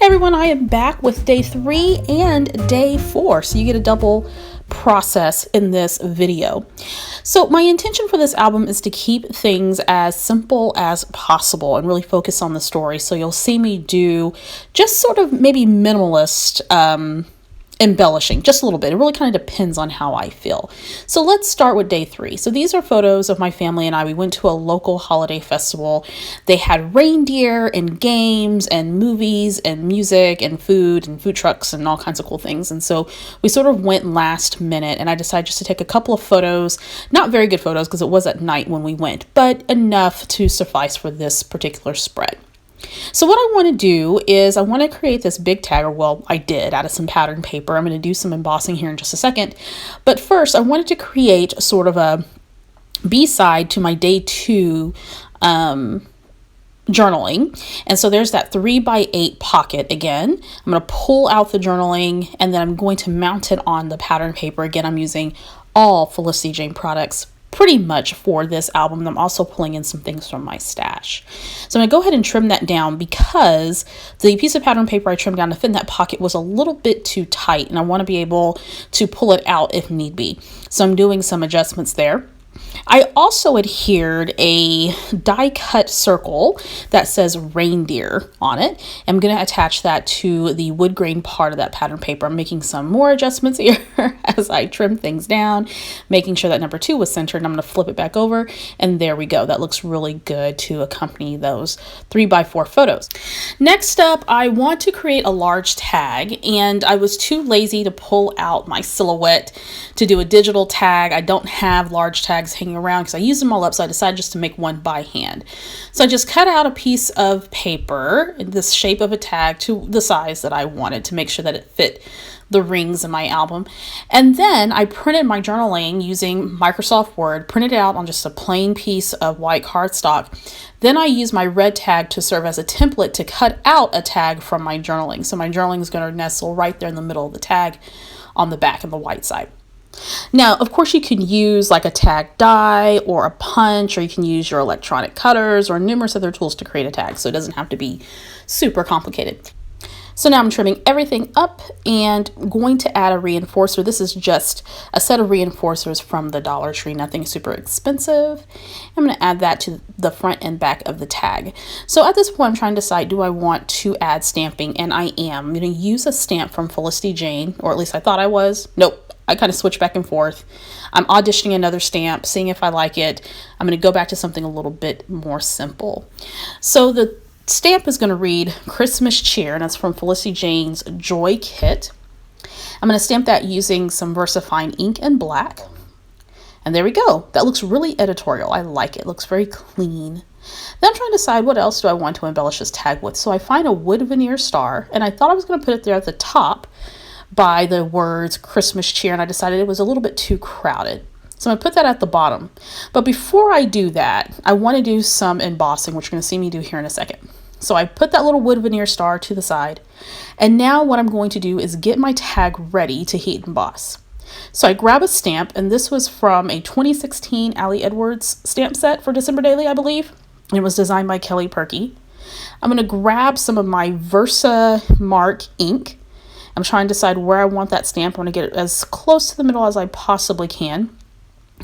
Everyone, I am back with day 3 and day 4, so you get a double process in this video. So my intention for this album is to keep things as simple as possible and really focus on the story. So you'll see me do just sort of maybe minimalist embellishing just a little bit. It really kind of depends on how I feel. So let's start with day 3. So these are photos of my family and I. We went to a local holiday festival. They had reindeer and games and movies and music and food trucks and all kinds of cool things. And so we sort of went last minute and I decided just to take a couple of photos, not very good photos because it was at night when we went, but enough to suffice for this particular spread. So what I want to do is I want to create this big tag, or well, I did out of some pattern paper. I'm going to do some embossing here in just a second. But first, I wanted to create sort of a B-side to my day 2 journaling. And so there's that 3x8 pocket again. I'm going to pull out the journaling and then I'm going to mount it on the pattern paper. Again, I'm using all Felicity Jane products pretty much for this album. I'm also pulling in some things from my stash. So I'm going to go ahead and trim that down because the piece of pattern paper I trimmed down to fit in that pocket was a little bit too tight and I want to be able to pull it out if need be. So I'm doing some adjustments there. I also adhered a die cut circle that says reindeer on it. I'm going to attach that to the wood grain part of that pattern paper. I'm making some more adjustments here as I trim things down, making sure that number 2 was centered, and I'm going to flip it back over and there we go. That looks really good to accompany those 3x4 photos. Next up, I want to create a large tag and I was too lazy to pull out my silhouette to do a digital tag. I don't have large tags hanging around because I used them all up, so I decided just to make one by hand. So I just cut out a piece of paper in this shape of a tag to the size that I wanted to make sure that it fit the rings in my album. And then I printed my journaling using Microsoft Word, printed it out on just a plain piece of white cardstock. Then I used my red tag to serve as a template to cut out a tag from my journaling. So my journaling is going to nestle right there in the middle of the tag on the back and the white side. Now, of course, you can use like a tag die or a punch, or you can use your electronic cutters or numerous other tools to create a tag. So it doesn't have to be super complicated. So now I'm trimming everything up and going to add a reinforcer. This is just a set of reinforcers from the Dollar Tree, nothing super expensive. I'm going to add that to the front and back of the tag. So at this point, I'm trying to decide, do I want to add stamping? And I am. I'm going to use a stamp from Felicity Jane, or at least I thought I was. Nope. I kind of switch back and forth. I'm auditioning another stamp, seeing if I like it. I'm going to go back to something a little bit more simple. So the stamp is going to read Christmas Cheer, and that's from Felicity Jane's Joy Kit. I'm going to stamp that using some VersaFine ink and black. And there we go. That looks really editorial. I like it. It looks very clean. Then I'm trying to decide what else do I want to embellish this tag with. So I find a wood veneer star, and I thought I was going to put it there at the top by the words Christmas Cheer, and I decided it was a little bit too crowded. So I'm going to put that at the bottom. But before I do that, I want to do some embossing, which you're going to see me do here in a second. So I put that little wood veneer star to the side. And now what I'm going to do is get my tag ready to heat emboss. So I grab a stamp, and this was from a 2016 Ali Edwards stamp set for December Daily, I believe. And it was designed by Kelly Perky. I'm going to grab some of my Versamark ink. I'm trying to decide where I want that stamp. I want to get it as close to the middle as I possibly can.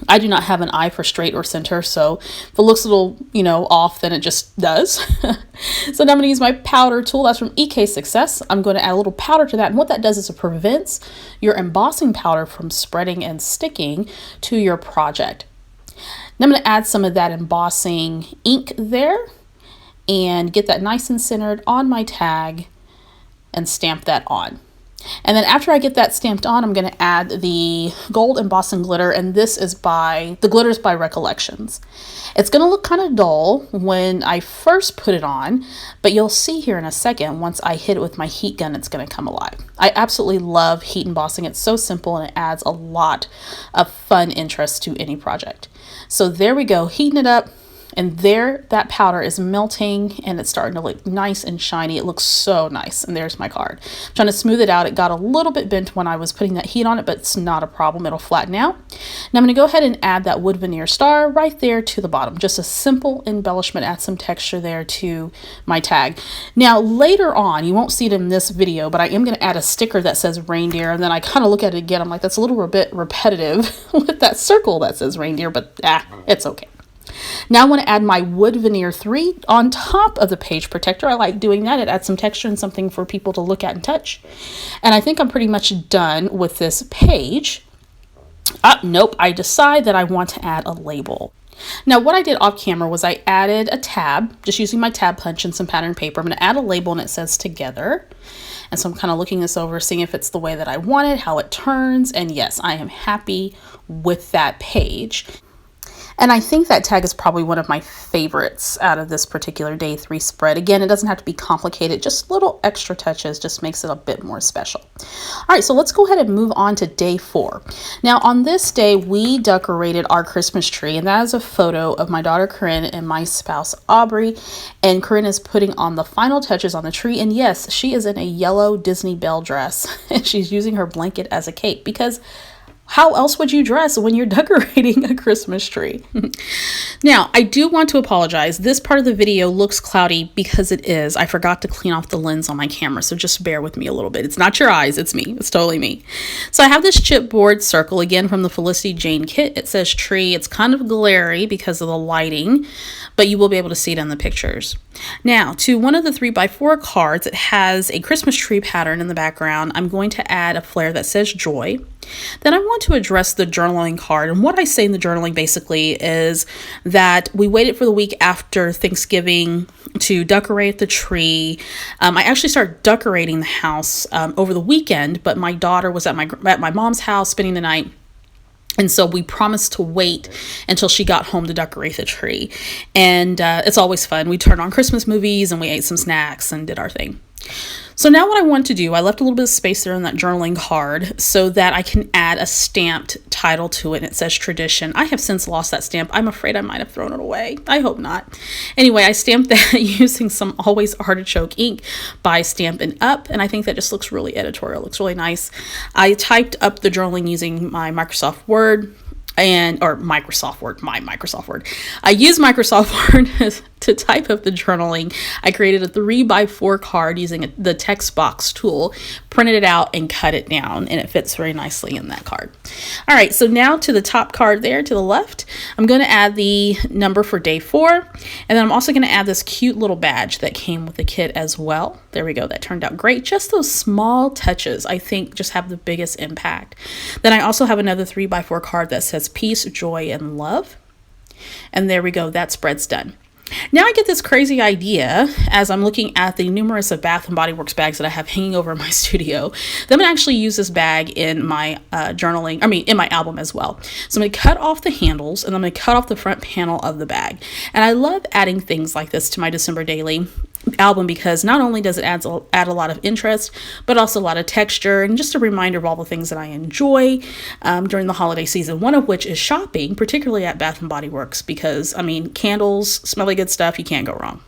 I do not have an eye for straight or center, so if it looks a little, off, then it just does. So now I'm going to use my powder tool. That's from EK Success. I'm going to add a little powder to that, and what that does is it prevents your embossing powder from spreading and sticking to your project. Now I'm going to add some of that embossing ink there and get that nice and centered on my tag and stamp that on. And then after I get that stamped on, I'm going to add the gold embossing glitter, and this is the glitter's by Recollections. It's going to look kind of dull when I first put it on, but you'll see here in a second, once I hit it with my heat gun, it's going to come alive. I absolutely love heat embossing. It's so simple and it adds a lot of fun interest to any project. So there we go, heating it up. And there, that powder is melting and it's starting to look nice and shiny. It looks so nice. And there's my card. I'm trying to smooth it out. It got a little bit bent when I was putting that heat on it, but it's not a problem. It'll flatten out. Now I'm going to go ahead and add that wood veneer star right there to the bottom. Just a simple embellishment, add some texture there to my tag. Now later on, you won't see it in this video, but I am going to add a sticker that says reindeer. And then I kind of look at it again. I'm like, that's a little bit repetitive with that circle that says reindeer, but it's okay. Now I want to add my wood veneer 3 on top of the page protector. I like doing that. It adds some texture and something for people to look at and touch. And I think I'm pretty much done with this page. Nope, I decide that I want to add a label. Now what I did off camera was I added a tab, just using my tab punch and some pattern paper. I'm going to add a label and it says together. And so I'm kind of looking this over, seeing if it's the way that I want it, how it turns. And yes, I am happy with that page. And I think that tag is probably one of my favorites out of this particular day 3 spread. Again, it doesn't have to be complicated, just little extra touches just makes it a bit more special. All right, so let's go ahead and move on to day 4. Now on this day, we decorated our Christmas tree, and that is a photo of my daughter Corinne and my spouse Aubrey. And Corinne is putting on the final touches on the tree. And yes, she is in a yellow Disney Belle dress and she's using her blanket as a cape because how else would you dress when you're decorating a Christmas tree? Now, I do want to apologize. This part of the video looks cloudy because it is. I forgot to clean off the lens on my camera, so just bear with me a little bit. It's not your eyes, it's me. It's totally me. So I have this chipboard circle, again, from the Felicity Jane kit. It says tree. It's kind of glary because of the lighting, but you will be able to see it in the pictures. Now, to one of the 3x4 cards, it has a Christmas tree pattern in the background. I'm going to add a flare that says joy. Then I want to address the journaling card. And what I say in the journaling basically is that we waited for the week after Thanksgiving to decorate the tree. I actually started decorating the house over the weekend, but my daughter was at my mom's house spending the night. And so we promised to wait until she got home to decorate the tree. And it's always fun. We turned on Christmas movies and we ate some snacks and did our thing. So now what I want to do, I left a little bit of space there on that journaling card so that I can add a stamped title to it. And it says tradition. I have since lost that stamp. I'm afraid I might have thrown it away. I hope not. Anyway, I stamped that using some Always Artichoke ink by Stampin' Up. And I think that just looks really editorial. It looks really nice. I typed up the journaling using my Microsoft Word. Microsoft Word. I use Microsoft Word to type up the journaling. I created a 3x4 card using the text box tool, printed it out and cut it down, and it fits very nicely in that card. All right, so now to the top card there to the left, I'm going to add the number for day 4, and then I'm also going to add this cute little badge that came with the kit as well. There we go. That turned out great. Just those small touches, I think, just have the biggest impact. Then I also have another 3x4 card that says peace, joy, and love. And there we go. That spread's done. Now I get this crazy idea as I'm looking at the numerous of Bath & Body Works bags that I have hanging over in my studio that I'm going to actually use this bag in my in my album as well. So I'm going to cut off the handles and I'm going to cut off the front panel of the bag. And I love adding things like this to my December Daily album because not only does it add a lot of interest, but also a lot of texture and just a reminder of all the things that I enjoy during the holiday season, one of which is shopping, particularly at Bath & Body Works, because candles, smelly good stuff, you can't go wrong.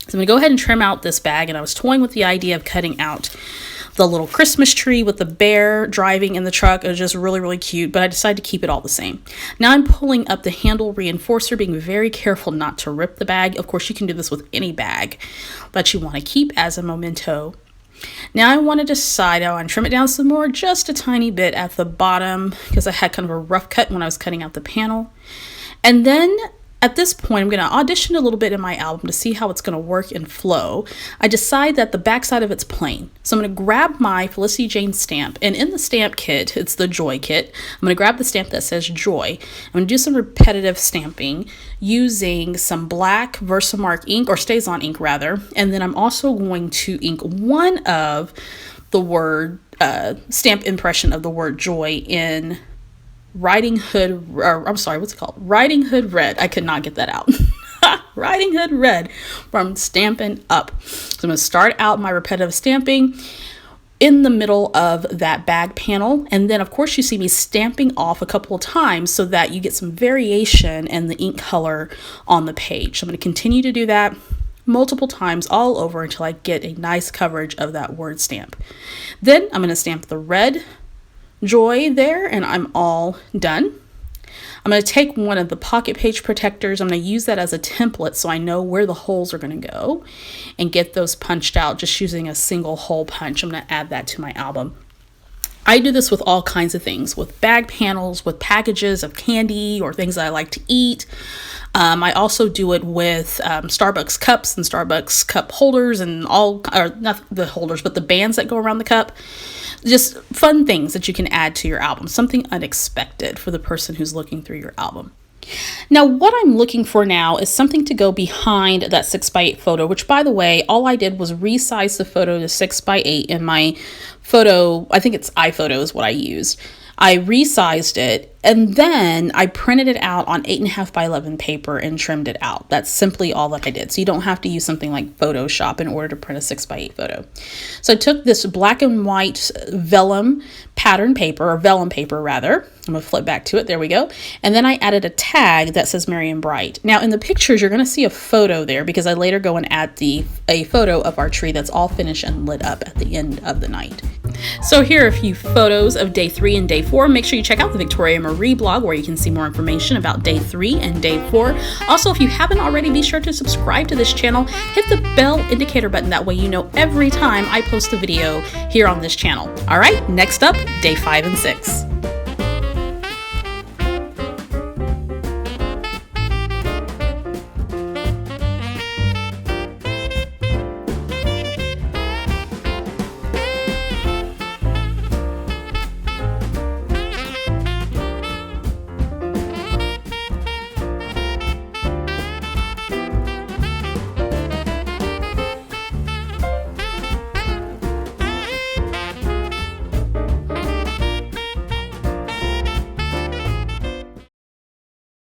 So I'm gonna go ahead and trim out this bag, and I was toying with the idea of cutting out the little Christmas tree with the bear driving in the truck. It was just really, really cute, but I decided to keep it all the same. Now I'm pulling up the handle reinforcer, being very careful not to rip the bag. Of course, you can do this with any bag that you want to keep as a memento. Now I want to decide, I want to trim it down some more, just a tiny bit at the bottom, because I had kind of a rough cut when I was cutting out the panel. And then at this point, I'm going to audition a little bit in my album to see how it's going to work and flow. I decide that the backside of it's plain. So I'm going to grab my Felicity Jane stamp. And in the stamp kit, it's the Joy kit. I'm going to grab the stamp that says Joy. I'm going to do some repetitive stamping using some black Versamark ink, or StazOn ink rather. And then I'm also going to ink one of the word, stamp impression of the word Joy in Riding Hood Red. I could not get that out. Riding Hood Red from Stampin' Up. So I'm going to start out my repetitive stamping in the middle of that bag panel. And then of course you see me stamping off a couple of times so that you get some variation in the ink color on the page. So I'm going to continue to do that multiple times all over until I get a nice coverage of that word stamp. Then I'm going to stamp the red Joy there, and I'm all done. I'm going to take one of the pocket page protectors. I'm going to use that as a template so I know where the holes are going to go and get those punched out just using a single hole punch. I'm going to add that to my album. I do this with all kinds of things, with bag panels, with packages of candy or things that I like to eat. I also do it with Starbucks cups and Starbucks cup holders and not the holders, but the bands that go around the cup. Just fun things that you can add to your album, something unexpected for the person who's looking through your album. Now, what I'm looking for now is something to go behind that 6x8 photo, which, by the way, all I did was resize the photo to 6x8 in my photo. I think it's iPhoto is what I used. I resized it and then I printed it out on 8.5x11 paper and trimmed it out. That's simply all that I did. So you don't have to use something like Photoshop in order to print a 6x8 photo. So I took this black and white vellum pattern paper, or vellum paper rather. I'm going to flip back to it. There we go. And then I added a tag that says Marian Bright. Now in the pictures, you're going to see a photo there because I later go and add a photo of our tree that's all finished and lit up at the end of the night. So here are a few photos of day 3 and day 4. Make sure you check out the Victoria Marie blog where you can see more information about day 3 and day 4. Also, if you haven't already, be sure to subscribe to this channel. Hit the bell indicator button. That way you know every time I post a video here on this channel. All right, next up, day 5 and 6.